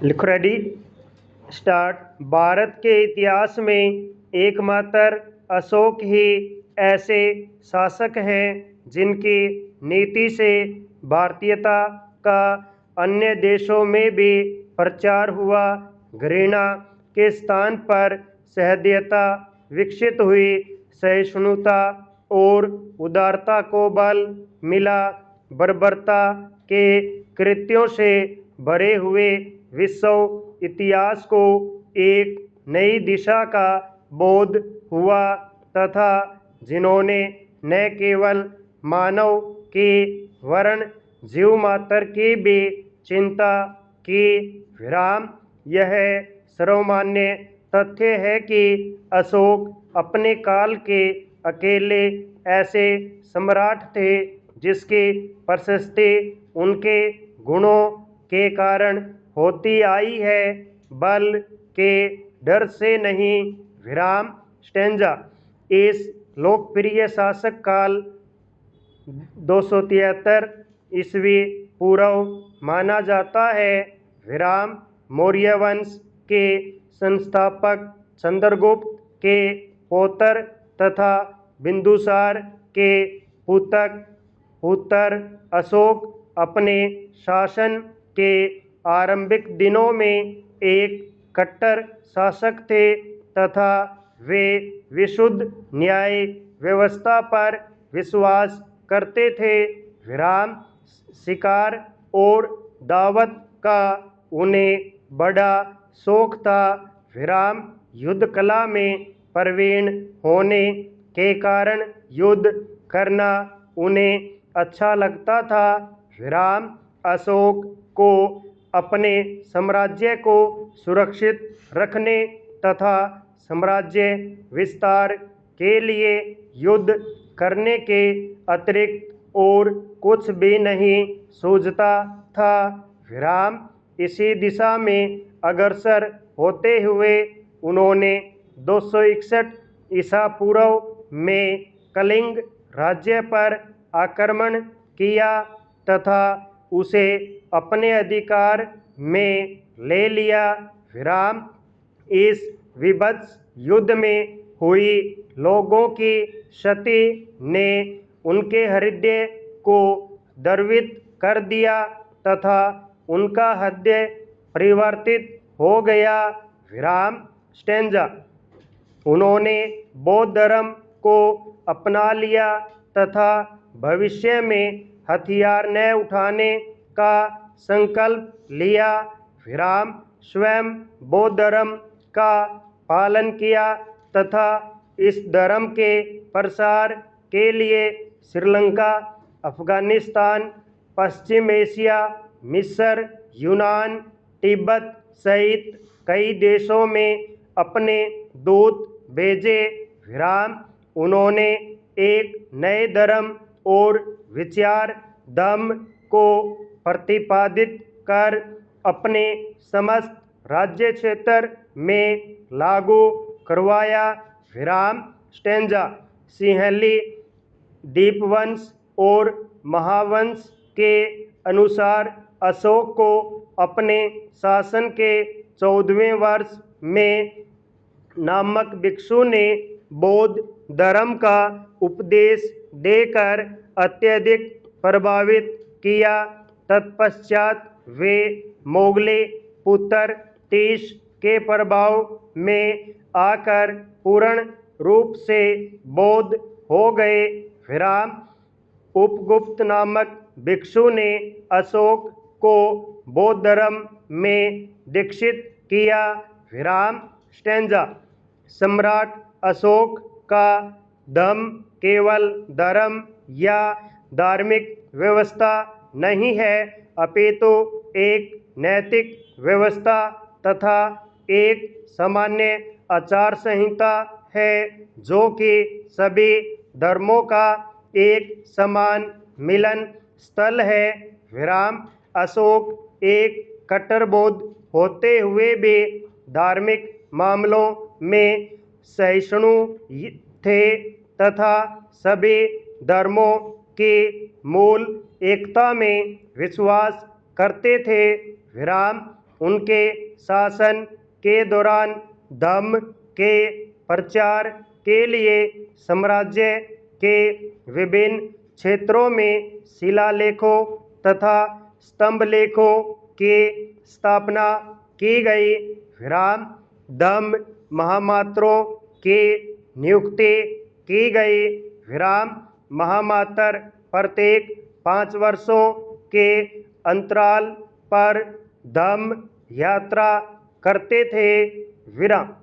लिखो ready start. Bharat के इतिहास में एकमात्र अशोक ही ऐसे शासक हैं जिनकी नीति से भारतीयता का अन्य देशों में भी प्रचार हुआ। घृणा के स्थान पर सहृदयता विकसित हुई, सहिष्णुता और उदारता को बल मिला। बर्बरता के कृत्यों से भरे हुए विश्व इतिहास को एक नई दिशा का बोध हुआ तथा जिन्होंने न केवल मानव के वर्ण जीव मात्र की भी चिंता की। विराम। यह सर्वमान्य तथ्य है कि अशोक अपने काल के अकेले ऐसे सम्राट थे जिसकी प्रशस्ति उनके गुणों के कारण होती आई है, बल के डर से नहीं। विराम। स्टेंजा। इस लोकप्रिय शासक काल 273 ईस्वी पूर्व माना जाता है। विराम। मौर्य वंश के संस्थापक चंद्रगुप्त के पौत्र तथा बिंदुसार के पुत्र अशोक अपने शासन के आरंभिक दिनों में एक कट्टर शासक थे तथा वे विशुद्ध न्याय व्यवस्था पर विश्वास करते थे। विराम। शिकार और दावत का उन्हें बड़ा शौक था। विराम। युद्ध कला में प्रवीण होने के कारण युद्ध करना उन्हें अच्छा लगता था। विराम। अशोक को अपने साम्राज्य को सुरक्षित रखने तथा साम्राज्य विस्तार के लिए युद्ध करने के अतिरिक्त और कुछ भी नहीं सूझता था। विराम। इसी दिशा में अग्रसर होते हुए उन्होंने 261 ईसा पूर्व में कलिंग राज्य पर आक्रमण किया तथा उसे अपने अधिकार में ले लिया। विराम। इस विभत्स युद्ध में हुई लोगों की क्षति ने उनके हृदय को द्रवित कर दिया तथा उनका हृदय परिवर्तित हो गया। विराम। स्टेंजा। उन्होंने बौद्ध धर्म को अपना लिया तथा भविष्य में हथियार न उठाने का संकल्प लिया। विराम। स्वयं बौद्ध धर्म का पालन किया तथा इस धर्म के प्रसार के लिए श्रीलंका, अफगानिस्तान, पश्चिम एशिया, मिस्र, यूनान, तिब्बत सहित कई देशों में अपने दूत भेजे। विराम। उन्होंने एक नए धर्म और विचार धम्म को प्रतिपादित कर अपने समस्त राज्य क्षेत्र में लागू करवाया। विराम। स्टेंजा। सिंहली दीपवंश और महावंश के अनुसार अशोक को अपने शासन के 14वें वर्ष में नामक भिक्षु ने बौद्ध धर्म का उपदेश देकर अत्यधिक प्रभावित किया। तत्पश्चात वे मोगले पुत्र तीस के प्रभाव में आकर पूर्ण रूप से बौद्ध हो गए। विराम। उपगुप्त नामक भिक्षु ने अशोक को बौद्ध धर्म में दीक्षित किया। विराम। स्टेंजा। सम्राट अशोक का धम्म केवल धर्म या धार्मिक व्यवस्था नहीं है अपितु एक नैतिक व्यवस्था तथा एक सामान्य आचार संहिता है जो कि सभी धर्मों का एक समान मिलन स्थल है। विराम। अशोक एक कट्टर बौद्ध होते हुए भी धार्मिक मामलों में सहिष्णु थे तथा सभी धर्मों की मूल एकता में विश्वास करते थे। विराम। उनके शासन के दौरान धर्म के प्रचार के लिए साम्राज्य के विभिन्न क्षेत्रों में शिलालेखों तथा स्तंभलेखों की स्थापना की गई। विराम धम्म महामात्रों की नियुक्ति की गई। विराम महामात्र प्रत्येक 5 वर्षों के अंतराल पर धम्म यात्रा करते थे। विराम।